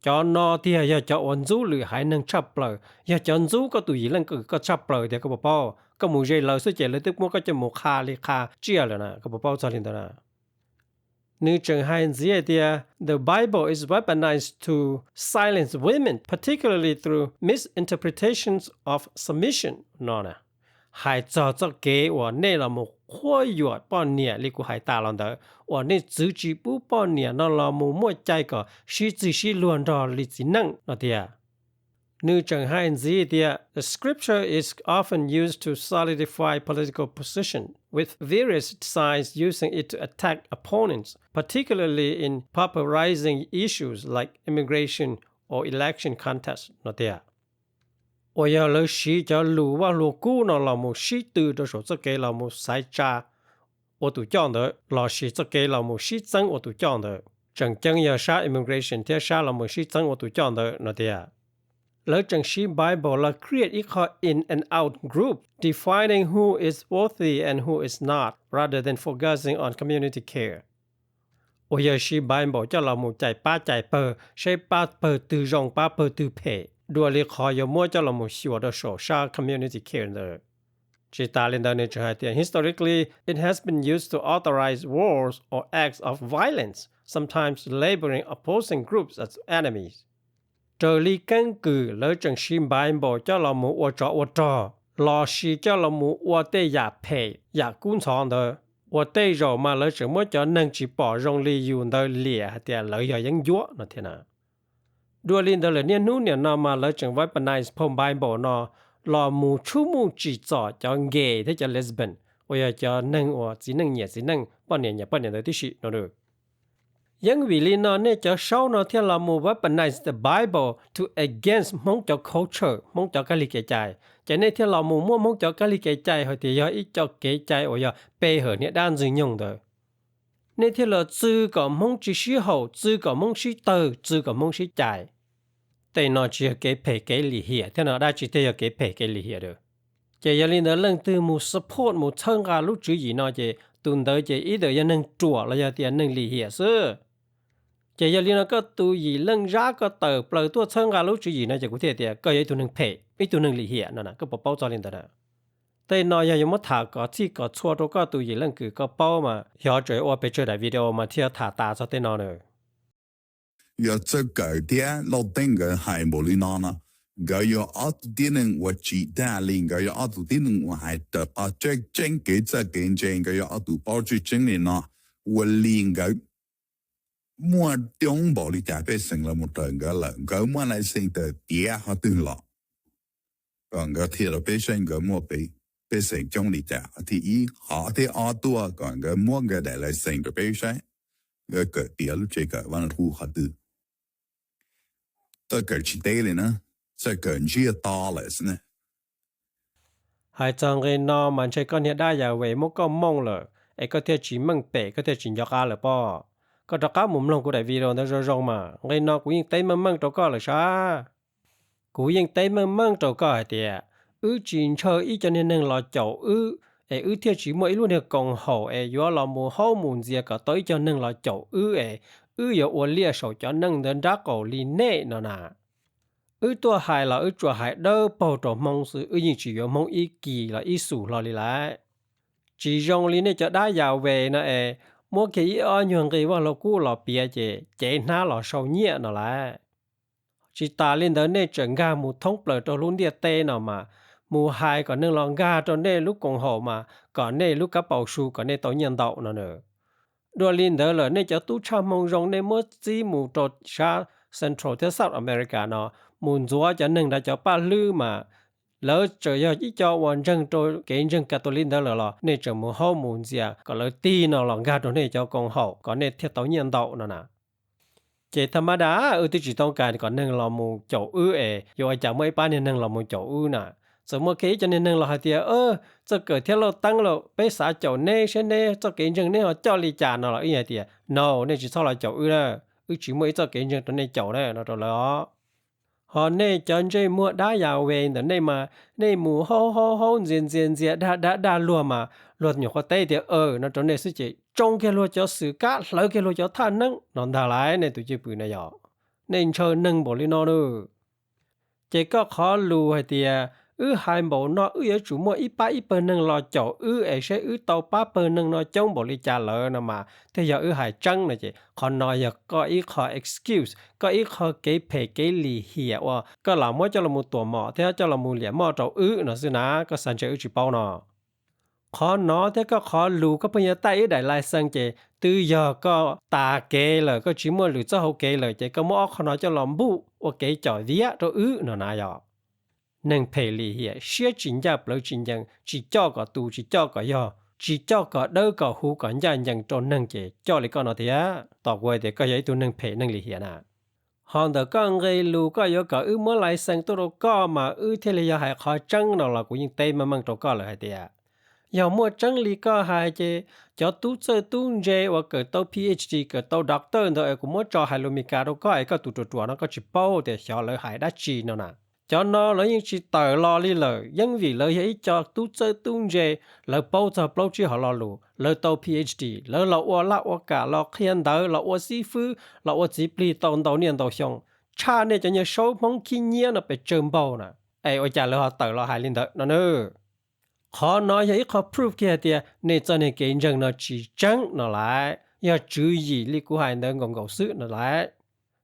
จอนอเทียอยากจะวันจูหรือหายนังชับเปล่าอยากจะวันจูก็ตุยลังก็ชับเปล่าเดี๋ยวก็บ่ก็มูเจเราสุเจเลยตึกมัวก็จะมูคาเลยคาเจียแล้วนะก็บ่ป้อซาลินตนะนี่จังให้เสียเดีย The Bible is weaponized to silence women particularly through misinterpretations of submission เนาะนะหายจอจะเกว่าเนเรามูค่อยหยวดป้อนเนี่ยลิกูหายตาลองเด้อว่านี่จื้อจีปูป้อนเนี่ยเนาะเรามูมั่วใจก็ชีจื้อชีล้วนรอลิจินังเนาะเดียNew Changhai Nzidia, the scripture is often used to solidify political position, with various sides using it to attack opponents, particularly in polarizing issues like immigration or election contests. Not there. 我要了西叫鲁哇鲁古呢，老母西对的时候，这给老母塞扎，我都讲的，老西这给老母西增我都讲的，真正要杀 immigration， 贴杀老母西增我都讲的，那there. แล้วจังชี Bible ละ create อีกข้อ in and out group defining who is worthy and who is not rather than focusing on community care โอยชี Bible เจ้าเราหมู่ใจป้าใจเปอใช้ป้าเปอตือรองป้าเปอตือเพดัวลีขอยมัวเจ้าเราหมู่ชัวดโชชา community care เนอจิตาลินดาเนจหายเตีย historically it has been used to authorize wars or acts of violence sometimes labeling opposing groups as enemies Trở lý căn cứ lỡ chẳng xin bài bộ cho là mũ ua trọ, lò xì cho là mũ ua tê giả phê, giả cún chọn đó. Ua tê rồi mà lỡ chẳng mới cho nâng chỉ bỏ rong lý dùn đó lìa thì lỡ giờ dân dũa nó thế nào. Đùa linh đó là niên nụ niên nào mà lỡ chẳng weaponize phong bài bộ nó, lò mũ chú mũ chỉ cho gay thế cho lesbian, ua cho nâng ua chỉ nâng nhẹ chỉ nâng, bao niên đó tí xị nó được. ยังวิลีนอเนี่ยจะเช่าเนาะที่เรามู weaponize the Bible to against มงจาก culture มงจากกะลิเกใจจะในที่เรามูมั่วมงจากกะลิเกใจเฮาที่ยออีจอกเกใจโอยเปเหเนี่ยด้านจึงยงเด้อในที่เราจื้อก็มงจิชิเฮาจื้อก็มงชิเตอจื้อก็มงชิใจแต่นอจิเกเพเกลิเฮียที่นอได้จิเตยเกเพเกลิเฮียเด้อจะยาลินเดเรื่องตือมู support มูเชิงกาลุจื้ออีนอเจตุนเดอเจอีเดอยันนึงจั่วแล้วยาเตียนนึงลิเฮียซอจะยาลีนก็ตัวยีเรื่องรักก็เติบเปลือยตัวเชิงการรู้จุยนะจะกูเทียเดียก็ยังตัวหนึ่งเพย์อีตัวหนึ่งลีเหียนั่นน่ะก็ปอจอลินตนะแต่นอยยังไม่ถาก็ที่ก็ชัวตัวก็ตัวยีเรื่องคือก็เป้ามาย้อนใจว่าไปเจอในวิดีโอมาเที่ยวถาตาซะเต้นนอนเลย
要这个点老等个还没里拿呢个要二度点能我记得领个要二度点能我还得把这整个这跟整个要二度保持整理呢我领个mua trong bộ lý trả về sinh là một trận gỡ lợn gỡ mua lại sinh từ tía họ tương lọ còn gỡ thiệt là về sinh gỡ mua về sinh trong lý trả thì ý họ thì ở tua còn gỡ mua gỡ để lại sinh được về sinh gỡ gỡ tía lúc chơi gỡ văn thu họ tư tôi gỡ chỉ đây nữa sẽ gỡ chia to lại nữa
hai chàng cái nó mình chơi con hiện đại giờ về một con mông rồi ấy có thể chỉ măng bể có thể chỉ nhóc á rồi poก็ตะก้ามุมลงกูได้วีดีโอนั้นรองมาไงนอกูยิงเต้มั่งตัวก็เลยช้ากูยิงเต้มั่งตัวก็เดียจีนเชออีจะเนี่ยนึงรอเจ้าเทียจีมวยรุ่นเนี่ยกองหอยัวเราหมู่เฮาหมู่เจียก็ต้อยจะนึงรอเจ้าอย่าอวเลียโซจะนึงเดินดักเอาลีเน่น่ะนะตัวหายเราจัวหายเด้อเป่าตัวมงสือยิงจีอยู่มงอีกี่ละอีสู่รอลีละจีจงลีเนี่ยจะได้ยาวเวนะmua cái nhường cáiว่าเรากู้เราเปียเจหน้าเราเศร้าเงี้ยนั่นแหละ chỉ ta lên đó nên chẳng ga mù thông bờ cho luôn địa tê nào mà mù hai còn nên lòng ga cho nên lúc cộng hộ mà còn nên lúc các bảo su còn nên tàu nhân đạo nữa đua lên đó là nên cho tu cha mong rong nên mất gì mù trột xa Central to South America nó mù chúa cho nên đã cho ba lư mà lỡ trời giờ chỉ cho hoàn dân trôi cái dân Catholic đó là nên cho mù hậu mù gì còn lỡ ti nó lòng ga cho nên cho cộng hộ còn nên theo tàu nhân đạo nữa nè chỉธรรมดาที่จิต้องการก่อนนึงเรามูเจ้าอยู่จากเมื่อป้าเนี่ยนึงเรามูเจ้าน่ะสมมุติจะนึงเราหาเตียจะเกิดที่เราตั้งเราไปสาเจ้าเน่เช่นเน่จะเกิดจังเนี่ยเจ้าลีจานเราอีหยังเตีย no เนี่ยจิเท่าเราเจ้าแล้วจิมื้อจะเกิดจังตัวเนี่ยเจ้าแล้วเนาะตัวละหอเนี่ยจันใจมัวได้ยาวเวงแต่เนี่ยมาเนี่ยหมู่เฮาเจียดาลัวมาลวดอยู่ข้อเต้เตียเนาะตัวเนี่ยสิจิtrong cái lúa cho sự cá lỡ cái lúa cho than nâng non thà lại này tụi chị bự này nhỏ nên chơi nâng bộ li nó nữa chỉ có khó lù hay tiề hai bộ nó chủ mua ít bơ nâng lo chậu sẽ tàu ba bơ nâng nó trong bộ li trà lỡ nè mà thế giờ hai trăng này chị còn nói giờ có ít khó excuse có ít khó cái phe cái lì hiệp có làm mới cho là một tổ mỏ thế cho là một liệm mỏ trâu nó xí ná có sản chế chỉ bao nọ khó nó thế có khó lù có bao nhiêu tay đại lai sang chế từ giờ có tà kê là có chỉ mua lù cho hậu kê là chế có mỏ khó nói cho làm bu kê chọi vía rồi nó nà giờ nên phe lì hiệp xía chính gia bờ chính dân chỉ cho có tu chỉ cho có giờ chỉ cho có đâu có hú có nhà nhân cho nâng chế cho lại con nó thế tao quay thì có giấy tu nâng phe nâng lì hiệp nè hòn đờ con gây lù có yếu có mới lại sang tôi đâu có mà thế là giờ hay khó trăng nào là cũng những tay mà mang trâu có là hay thế giờ mua trăng lý có hai chế cho tu sơ tu dễ hoặc cỡ tàu PhD cỡ tàu doctor rồi cũng mua cho hai lô mica đâu có ai có tụ nó có chỉ bao để cho lỡ hai đã chi nào nè cho nó lấy những chỉ tờ lo li lỡ những vì lỡ ấy cho tu sơ tu dễ lỡ bao giờ bao chỉ họ lo lù lỡ tàu PhD lỡ lỡ cả lỡ khiên đỡ lỡ sĩ phu lỡ chỉ pli tàu niên tàu xong cha này cho nhớ số mong kinh nghiệm nó bị trơn bao nè ôi chả lỡ họ tờ lo hai linh đỡ nó nữa khó nói vậy khó proof kia thì nên cho nên cái dân nó chỉ trắng nó lại giờ chú ý li của hai nơi ngọn gấu sự nó lại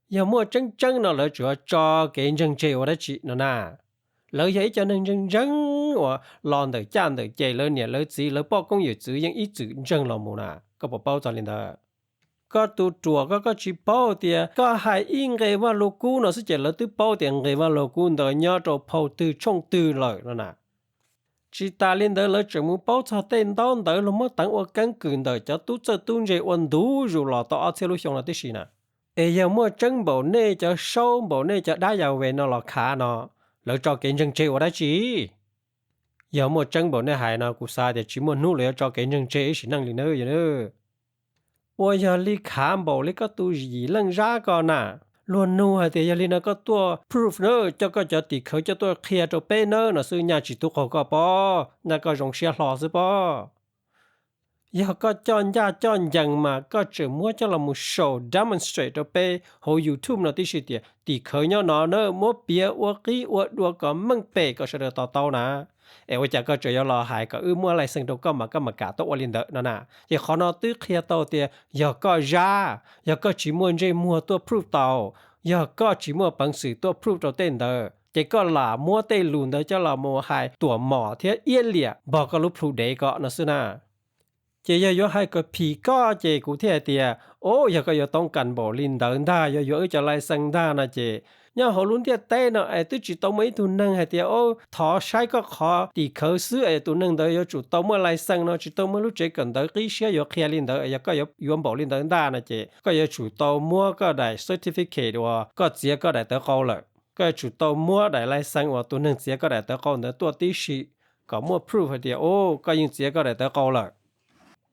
giờ mua trắng nó lại cho cái dân chơi ở đó chị nó nè lỡ vậy cho nên dân hoặc lon được chan được chơi lỡ nhẹ lỡ gì lỡ bao công việc chữ những ít chữ dân lòng mù nè có bảo bao cho lên đó có tu chùa có chỉ bao thì có hai in cáiว่าโลกูnó sẽ chơi lỡ từ bao tiền cáiว่าโลกูđó nhớ cho bao từ trong từ lời nó nè chỉ ta lên đó lỡ chừng muốn bao cho tên đó đó là mất tặng ở căn cứ đó cho tu cho tu dễ ổn đủ rồi là tao theo lối là thế gì nè giờ mua chân bộ này cho sâu bộ này cho đá giàu về nó là khá nó lỡ cho cái dân chơi ở đó chỉ giờ mua chân bộ này hại nó cũng sai để chỉ muốn nuôi lỡ cho cái dân chơi chỉ năng lực nữa vậy nữa ôi giờ li khá bộ li có tu gì lăng ra con nè luôn nuôi thì giờ li nó có tua proof nữa cho tỷ khởi cho tôi kia cho bé nữa nó sư nhà chỉ tu khó có bỏ nhà có dùng xe lò sư bỏ giờ có cho dân mà có chỉ mua cho là một show demonstrate cho bé hồ YouTube nó tỷ khởi nhau nó nữa mua bia uống kỹ uống có măng bể có sẽ được tao nè ôi chả có chuyện lo hại có mua lại sinh đâu có mà cả tốt lên đỡ nó nè giờ khó nó tứ kia tao thì giờ có ra giờ có chỉ mua dây muaตัว proof tao giờ có chỉ mua bằng sựตัว proof tao tên đó chỉ có là mua tên lùn đó cho là mua haiตัวหมอที่yên liệtบอกก็รู้ proof ได้ก็นะสินะchỉ giờ hai cái phi có chỉ cụ thể thì giờ cóต้องกันบ่ลินเดินได้giờจะไล่สังได้นะจีnhớ họ luôn tiếc tay nó tôi chỉ tao mấy tụi nâng hay tiếc thọ sai có khó thì khởi sự tụi nâng đó giờ chủ tao mới lại sang nó chỉ tao mới lúc chơi cần đó cái xe giờ kia lên đó giờ có giờ yuan bảo lên đó đa nè chị có giờ chủ tao mua có đại certificate và có chỉ có đại tao câu rồi có chủ tao mua đại lại sang và tụi nâng chỉ có đại tao câu nữa tua tí sĩ có mua proof hay tiếc có những chỉ có đại tao câu rồi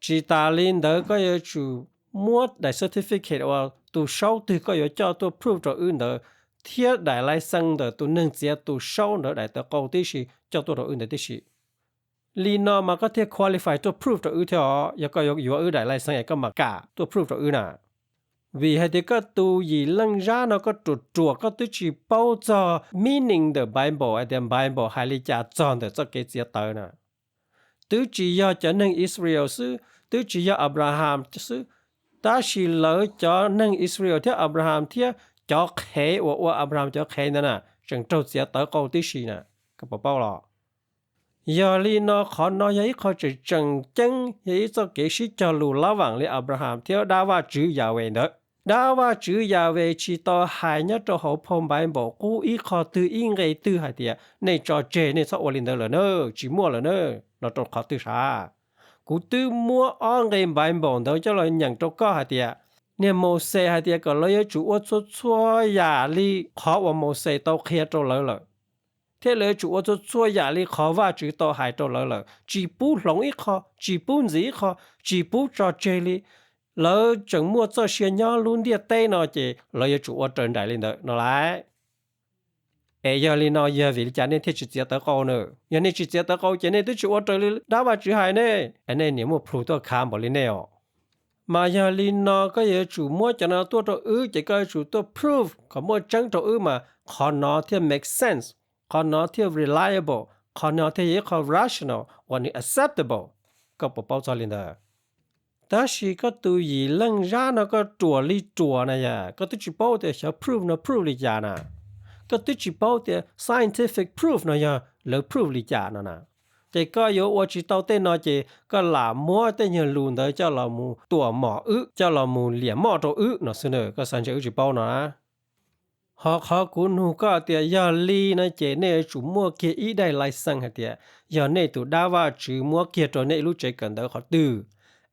chỉ ta lên đó có giờ chủ mua đại certificate và tụi sau thì có giờ cho tụi proof cho đó thiết đại lai sang的都能接都少的来的高的是叫多少的是ลีนอมาก็เทีย qualify ตัว proof ตัวอื่นเถอะยังก็อยู่ได้ไรสังก็มากะตัว proof ตัวอื่นน่ะvì hay thì có tu gì lăng ra nó có chuột có tu chỉ bao cho meaning the Bible and the Bible hay là trả chọn được cho cái gì tới nè tu chỉ do cho nên Israel sư tu chỉ do Abraham sư ta chỉ lỡ cho nên Israel theo Abraham theo จอเคว่าอับราฮัมจอเคนั่นน่ะจึงเจ้าเสียเตอเกาติชีน่ะก็บ่เป้าหรอกยาลีนอขอนอยายเขาจะจังจังยายจะเกชิจาลูระหว่างเลยอับราฮัมเที่ยวดาว่าจื้อยาเวเนอะดาว่าจื้อยาเวชีต่อหายเนี่ยจะเขาพมไปบอกกูอีขอตื้ออิงไงตื้อหายเดียในจอเจในซอวลินเดอร์เลยเนอะจีมัวเลยเนอะเราต้องขอตื้อชากูตื้อมัวอ้องไงไปบอกเดี๋ยวจะเลยอย่างเจ้าก็หายเดียเนี่ยโมเสหายเดียก็เลยจู่ว่าชั่วยาลีขอว่าโมเสต้องเคลียร์ตัวเลยthế lỡ chủ cho chua nhà li khó và chữ to hai to lỡ chỉ bu long ít khó chỉ bu gì khó chỉ bu cho chơi li lỡ chẳng mua cho xe nhau luôn đi tây nó chỉ lỡ chủ trên đại lên đó nó lại giờ li nó giờ vì cha nên thiết chỉ tới câu nữa giờ nên chỉ tới câu chỉ nên tới chủ trên đã và chữ hai nè anh nên nếu mua plu to khám bỏ lên nè mà giờ li nó có giờ chủ mua cho nóตัวchỉ có chủตัว proof có mua trắngตัวmà khó nó thì make sense Cannot reliable, cannot rational, or acceptable. ก็บ่เป้าซอลินเดอร์แต่สิก็ตุยลังจานะก็ตัวลิตัวนะยะก็ตุจิเป้าแต่ชา proof นะ proof ลิจานะก็ตุจิเป้าแต่ scientific proof นะยะแล้ว proof ลิจานะแต่ก็อยู่ว่าจิเต้าเต้นนะเจก็หลามัวแต่ยังลุนเดอเจ้าเรามูตัวหมอเจ้าเรามูเหลี่ยมหมอตัวนะเสนอก็สันจะจิเป้านะhọ cũng nu có tiền giờ li nó chế này chủ mua kia ý đại lại sang hạt tiền giờ này tụ đa vào chủ mua kia rồi này lúc chế cần đó họ từ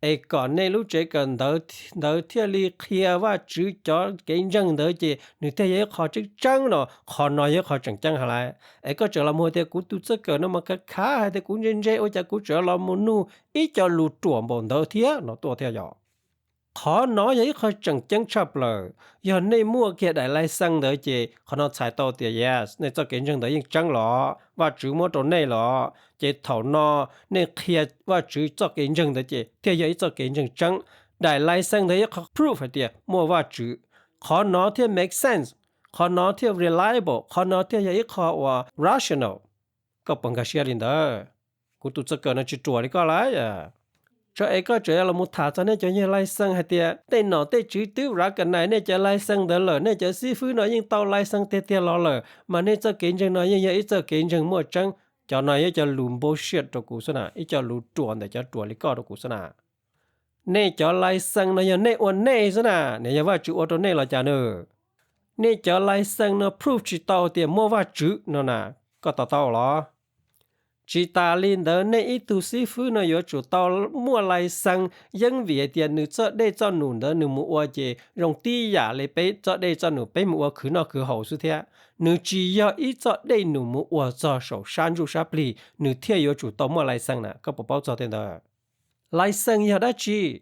ấy còn này lúc chế cần đó thiên li kia vào chủ cho cái dân đó chế nếu thế ấy họ chức trăng nó họ nói họ chẳng trăng hả lại ấy có trở là mua tiền cũng tụ chất cần nó mà cái khá hay thì cũng nhân dễ ôi chả cũng trở là mua nu ít cho lụt chuộng bọn đó thế nó tua theo dõi khó nói vậy khó chẳng chẳng chấp lời giờ này mua kia đại lai sang đỡ chị khó nó xài tàu tiền yes này cho kiến chân đỡ yên chẳng lọ và chữ mua đồ này lọ chị thầu nó này kia và chữ cho kiến chân đỡ chị thì vậy cho kiến chân chẳng đại lai sang đỡ khó proof hay tiền mua và chữ khó nó thì make sense khó nó thì reliable khó nó thì vậy khó và rational có bằng cái xe lên đó cũng tụt cho nó chỉ chùa đi có lại à cho ấy có chuyện là một thả cho nên cho như lai sang hay tiệt tên nó tên chữ tiêu ra cái này nên cho lai sang đỡ lỡ nên cho sư phụ nói nhưng tao lai sang tiệt tiệt lo lỡ mà nên cho kiến chân nói như vậy cho kiến chân mua trắng cho nói cho lùm bullshit cho cụ số nào ít cho lù chuồn để cho chuồn lý co cho cụ số nào nên cho lai sang nói như nên uốn nên số nào nên như vậy chữ uốn nên là chả nữa nên cho lai sang nó proof chỉ tao tiệt mua vào chữ nó nè có tao lo chỉ ta linh đỡ nên ít tu sĩ phu nó có chủ tao mua lại sang dân việt tiền nữ cho đây cho nụ đỡ nữ mua gì rong ti giả lấy bé cho đây cho nụ bé mua khứ nó khứ hậu su thế nữ chỉ có ít cho đây nụ mua cho sổ san ru sáp li nữ thiệt có chủ tao mua lại sang nè có bảo bảo cho tiền đó lại sang giờ đó chỉ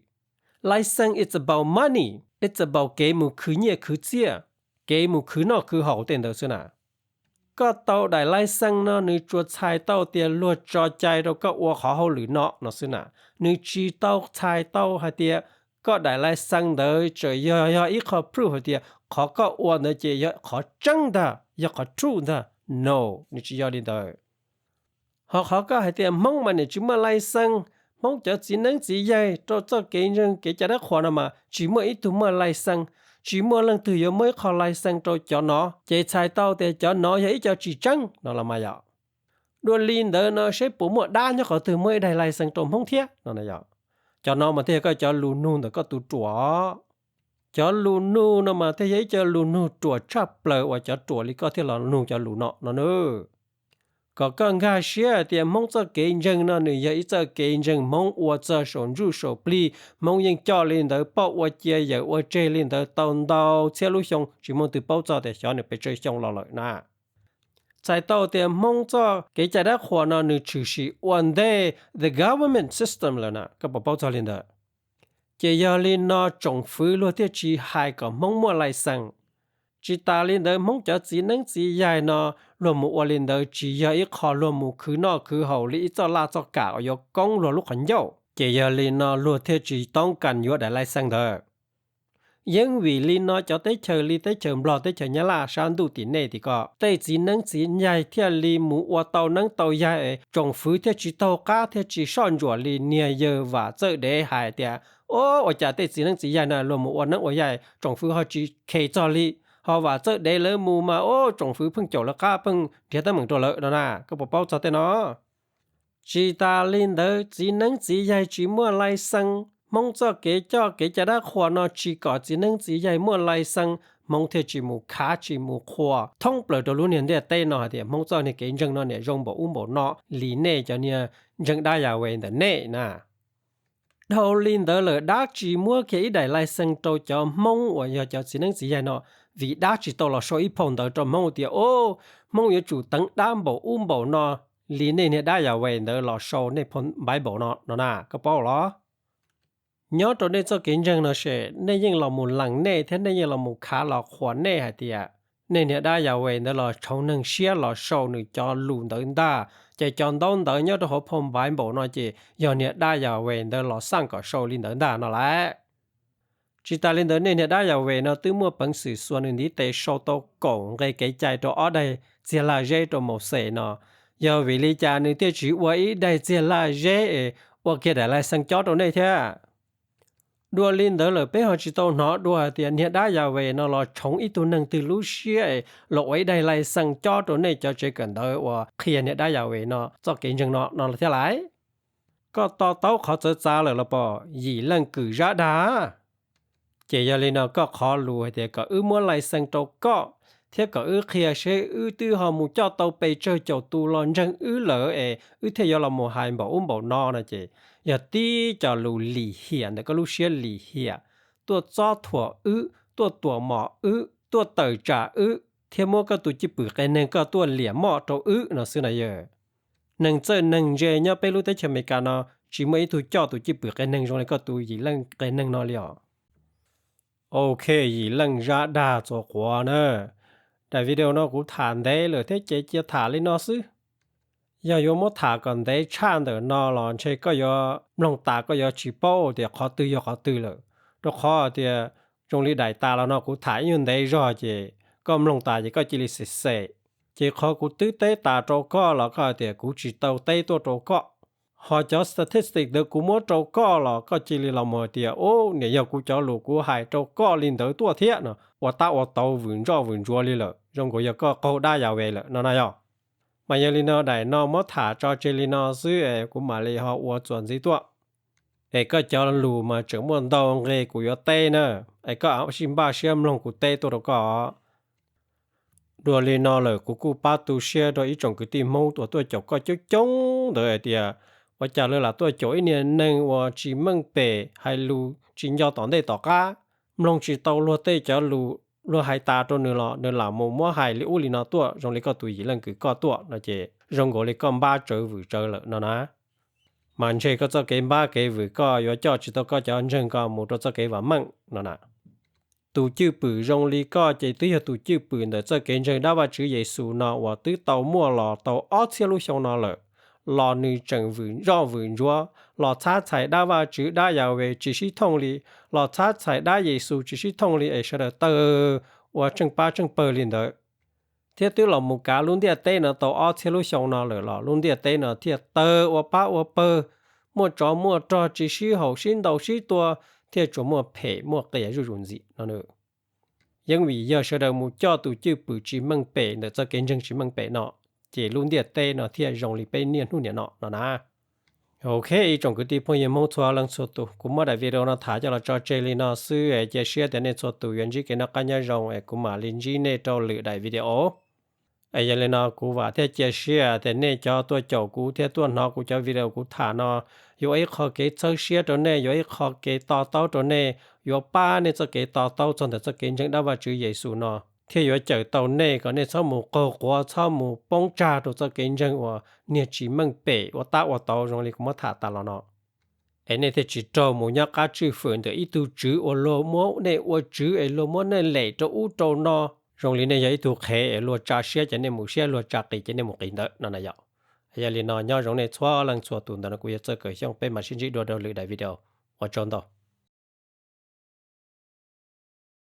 lại sang it's about money it's about cái mua khứ nhẹ khứ chia cái mua khứ nó khứ hậu tiền đó su nèก็เตาได้ไล่สั่งเนาะนึกจัวชายเตาเตียลวดจอใจเราก็ว่าขอเฮาหรือเนาะเนาะซึ่งน่ะนึกจีเตาชายเตาหาเตียก็ได้ไล่สั่งเด้อเจอยอีขอพรูหาเตียขอก็ว่าเนเจยขอจังดาอย่าขอทรูดา no นึกจียอดิเด้อขอก็หาเตียมองมันเนี่ยจิมาไล่สั่งมองจะจีนังจีใหญ่โตเจ้าเกณฑ์เกจะได้ขอนะมาจิมาอีตุมาไล่สั่งchỉ mua lần từ giờ mới khó lại sang cho nó chế xài tao để cho nó vậy cho chỉ trăng nó là mà vậy đôi linh đỡ nó sẽ bổ một đa nhá khỏi từ mới đây lại sang trộm không thiết nó này vậy cho nó mà thế có cho lù nu nó có tụ chùa cho lù nu nó mà thế vậy cho lù nu chùa chắp lời và cho chùa lý có thế là nu cho lù nọ nó nữa có con gà xía thì mong cho cái dân nó nữa vậy cho cái dân mong và cho sổn ru sổ pli mong những cho lên tới bao và chia giờ và chơi lên tới tàu tàu xe lúa xong chỉ mong từ bao cho để cho nó bị chơi xong lo lợi nè tại tàu thì mong cho cái trái đất khoa nó nữa chỉ是 one day the government system là nè các bao cho lên đó chỉ giờ lên nó trồng phứ luôn thì chỉ hai cái mong mua lại sang chỉ ta lên đó mong cho chỉ năng chỉ dài nó luôn một lên đó chỉ giờ ít khó luôn một khứ nó khứ hậu lý cho la cho cả ở công luôn lúc hắn dậu chỉ giờ lên nó luôn theo chỉต้องการอยู่để lại sang đó nhưng vì lên nó cho tới chờ lo tới chờ nhá là sang đủ tiền này thì có tới chỉ năng chỉ dài theo li mu tàu năng tàu dài trồng phứ theo chỉ tàu cá theo chỉ son rùa li nia giờ và chơi để hại tiệt ô ở chả tới chỉ năng chỉ dài là luôn một năng ở dài trồng phứ họ chỉ kề cho li เฮาว่าเจอได้เลยหมู่มาโอ้จงฝือเพิ่งจบแล้วค่ะเพิ่งเดี๋ยวแต่มึงตัวเลยนะก็บ่เป้าจะแต่เนาะจีตาลินเดอจีนึงจีใหญ่จีมัวไลซังมงจะเกจ่อเกจะได้ขวานอจีก่อจีนึงจีใหญ่มัวไลซังมงเทจีหมู่ขาจีหมู่ขวาท่องเปลือกตัวรู้เนี่ยเดียเต้นอเดียมงจะเนี่ยเกจังเนาะเนี่ยยงบ่อุ้มบ่เนาะลีเน่จะเนี่ยยังได้ยาเวนแต่เน่นะดาวลินเดอเลยดักจีมัวเกอีได้ไลซังโตจะมงว่าอย่าจะจีนึงจีใหญ่เนาะvì đã chỉ tao là số ít phong tới trong mong thì ô mong yêu chủ tấn đam bộ bộ nó lý nên đã giờ về nữa là số nên phong bài bộ nó nè có bao đó nhớ trong đây cho kiến dân nó sẽ nên nhưng là một lần nè thế nên nhưng là một khá là khoản nè hả thì nên đã giờ về nữa là trong nâng xe là số nữa cho lùn tới ta chạy chọn đông tới nhớ trong hộp phong bài bộ nó chỉ giờ đã giờ về nữa là sang cả số lên tới ta nó lại chỉ ta lên tới nên đã giàu về nó từ mua bằng sự xuân ní tế số tô cổ gây cái chạy cho ở đây chỉ là dễ cho một sẻ nó giờ vì lý cha nên tiêu chỉ với đây chỉ là dễ và kia để lại sang chó trong đây thế đua lên tới là bé họ chỉ tao nó đua tiền hiện đã giàu về nó là chống ít tu nâng từ lúc xưa lỗi đây lại sang chó trong đây cho chơi cần tới và khi hiện đã giàu về nó cho cái chừng nó là thế lại có to tao khó chơi ra là bỏ gì lần cử ra đá chỉ giờ lên nó có khó lùi thì có mua lại sang trâu có thế có kia sẽ tư họ muốn cho tàu bay chơi chầu tu lon răng lỡ thế giờ là một hai bảo no nè chị giờ tí cho lù lì hiền để có lù xia lì hiền tua cho thua tua mỏ tua tờ trả thế mua cái tụi chỉ bự cái nên có tua liễm mỏ trâu nó xưa này giờ nâng chơi nâng dễ nhá bay lù tới chợ mấy cái nó chỉ mấy tụi cho tụi chỉ bự cái nâng rồi có tụi gì lần cái nâng nó liễu ok gì lần ra đà cho quá nè đại video nó cũng thản đấy rồi thế chế chia thả lên nó xứ giờ yo một thả còn đấy chan được nó lon chơi có yo lòng ta có yo chỉ bao thì khó tư rồi đó khó thì trong lý đại ta là nó cũng thả như đấy rồi chứ còn lòng ta chỉ có chỉ là sệ chỉ khó cũng tư tế ta trâu có là có thì cũng chỉ tàu tế tôi trâu có họ cho statistic được cũng muốn trâu có là có chỉ là một thì ô nếu giờ cũng cho lũ cũng hay trâu có lên tới tua thiết nữa và tàu vườn rau đi rồi trong cái giờ có câu đa giàu về rồi nó này à mà giờ lên nó đại nó mất thả cho chơi lên nó xứ cũng mà lấy họ uo chuẩn gì tua có cho lũ mà trưởng muốn tàu cái của yo tê nữa có áo xin ba xem lòng của tê tôi đâu có đùa lên nó là cũng ba tu xe rồi ý trong cái tim mông tôi chọc có chút chống rồi thì và trả lời là tôi chối nên nên và chỉ mong bể hay lù chỉ nhau tỏng đây tỏ cá mong chỉ tàu lúa tê cho lù hai ta cho nên là một mua hai liu li nó tua trong lý có tùy lần cứ có tua nó chỉ trong gọi lý con ba trở vừa trở lại nó ná mà chơi có cho cái ba cái vừa có và cho chỉ tao có cho anh chân có một cho cái và măng nó nè tụ chữ bự trong lý có chỉ tùy tụ chữ bự để cho cái chân đã và chữ Giêsu nó và tứ tàu mua lò tàu ót xe lu xong nó lợi lò nữ trần vườn rau vườn rúa lò cha chạy đa và chữ đa giàu về chỉ sĩ thông lý lò cha chạy đa Giêsu chỉ sĩ thông lý sẽ được tờ và chân ba chân bờ liền đó thế tức là một cá luôn địa tây nó tàu ở xe lúc xong nó lỡ luôn địa tây nó thiệt tờ và ba và bờ mua trò chỉ sĩ hậu sinh đầu sĩ tua thiệt chỗ mua phê mua cái gì rủn gì nó nữa nhưng vì giờ sẽ được một cho tụ chữ bự chỉ mang bể để cho kiến chân chỉ mang bể nó chỉ luôn địa tây nó thiệt rong lì bên niên luôn niên nó nè ok trong cái tiếp theo mong cho lần số tụ cũng mà đại video nó thả cho là cho chơi lên nó xứ chia sẻ để nên số tụ原chỉ cái nó cá nhân rong cũng mà liên chỉ nên cho lựa đại video giờ lên nó cũng và thế chia sẻ để nên cho tôi chậu cũng thế tôi nó cũng cho video cũng thả nó有一khó cái chơi sẻ cho nên有一khó cái tao cho nên有ba nên cho cái tao cho nên cho cái chân đó và chữ Giêsu nó thế yo chờ tàu này có nên sau một câu qua sau một bông trà đồ cho cái chân và nhiệt chỉ mang bể và tạo tàu rồi cũng mất thả ta là nó anh này thì chỉ cho một nhát cá chữ phượng để ít tu chữ ở lô mốt này ở chữ ở lô mốt này lệ cho u trâu nó rồi liền này vậy tu khé ở lô trà xe cho nên một xe lô trà cái cho nên một cái đó nó là vậy giờ liền nó nhau rồi này xóa lần xóa tuần đó nó cũng sẽ chơi cái xong bên mà xin chỉ đồ đầu lưỡi đại video ở trong đó